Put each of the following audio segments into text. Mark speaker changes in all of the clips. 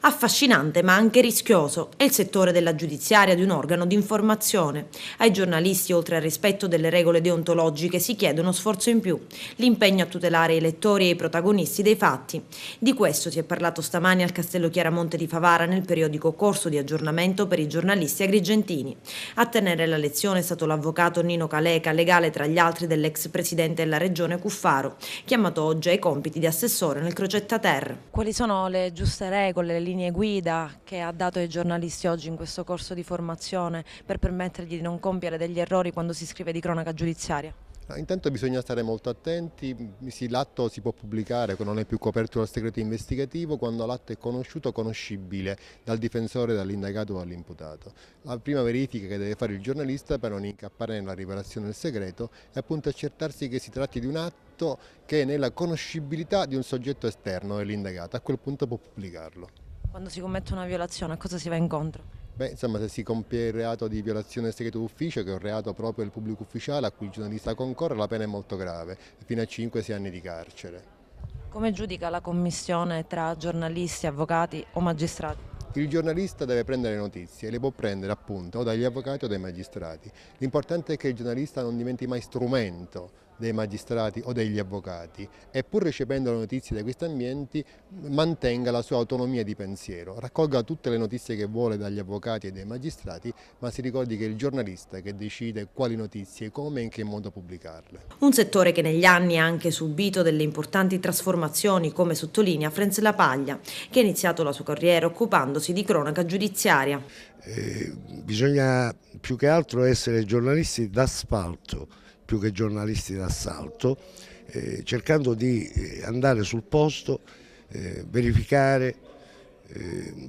Speaker 1: Affascinante ma anche rischioso è il settore della giudiziaria di un organo di informazione. Ai giornalisti, oltre al rispetto delle regole deontologiche, si chiede uno sforzo in più, l'impegno a tutelare i lettori e i protagonisti dei fatti. Di questo si è parlato stamani al Castello Chiaramonte di Favara nel periodico corso di aggiornamento per i giornalisti agrigentini. A tenere la lezione è stato l'avvocato Nino Caleca, legale tra gli altri dell'ex presidente della regione Cuffaro, chiamato oggi ai compiti di assessore nel Crocetta Ter.
Speaker 2: Quali sono le giuste regole, le linee guida che ha dato ai giornalisti oggi in questo corso di formazione per permettergli di non compiere degli errori quando si scrive di cronaca giudiziaria?
Speaker 3: Intanto bisogna stare molto attenti, sì, l'atto si può pubblicare, non è più coperto dal segreto investigativo quando l'atto è conosciuto o conoscibile dal difensore, dall'indagato o dall'imputato. La prima verifica che deve fare il giornalista per non incappare nella rivelazione del segreto è appunto accertarsi che si tratti di un atto che è nella conoscibilità di un soggetto esterno dell'indagato, a quel punto può pubblicarlo.
Speaker 2: Quando si commette una violazione, a cosa si va incontro?
Speaker 3: Insomma, se si compie il reato di violazione del segreto d'ufficio, che è un reato proprio del pubblico ufficiale a cui il giornalista concorre, la pena è molto grave, fino a 5-6 anni di carcere.
Speaker 2: Come giudica la commissione tra giornalisti, avvocati o magistrati?
Speaker 3: Il giornalista deve prendere notizie, le può prendere appunto o dagli avvocati o dai magistrati. L'importante è che il giornalista non diventi mai strumento dei magistrati o degli avvocati e pur recependo le notizie da questi ambienti mantenga la sua autonomia di pensiero, raccolga tutte le notizie che vuole dagli avvocati e dai magistrati, ma si ricordi che è il giornalista che decide quali notizie, come e in che modo pubblicarle.
Speaker 1: Un settore che negli anni ha anche subito delle importanti trasformazioni, come sottolinea Franz Lapaglia, che ha iniziato la sua carriera occupandosi di cronaca giudiziaria.
Speaker 4: Bisogna più che altro essere giornalisti d'asfalto, più che giornalisti d'assalto, cercando di andare sul posto, verificare,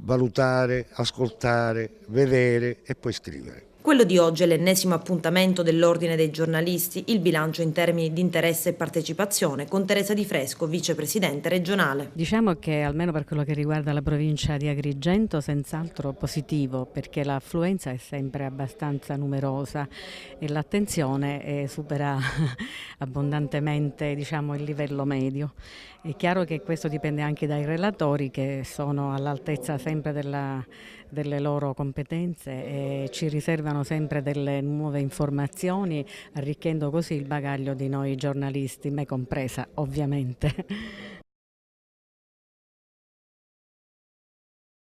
Speaker 4: valutare, ascoltare, vedere e poi scrivere.
Speaker 1: Quello di oggi è l'ennesimo appuntamento dell'Ordine dei giornalisti, il bilancio in termini di interesse e partecipazione, con Teresa Di Fresco, vicepresidente regionale.
Speaker 5: Diciamo che almeno per quello che riguarda la provincia di Agrigento senz'altro positivo, perché l'affluenza è sempre abbastanza numerosa e l'attenzione supera abbondantemente il livello medio. È chiaro che questo dipende anche dai relatori che sono all'altezza sempre delle loro competenze e ci riservano sempre delle nuove informazioni, arricchendo così il bagaglio di noi giornalisti, me compresa ovviamente.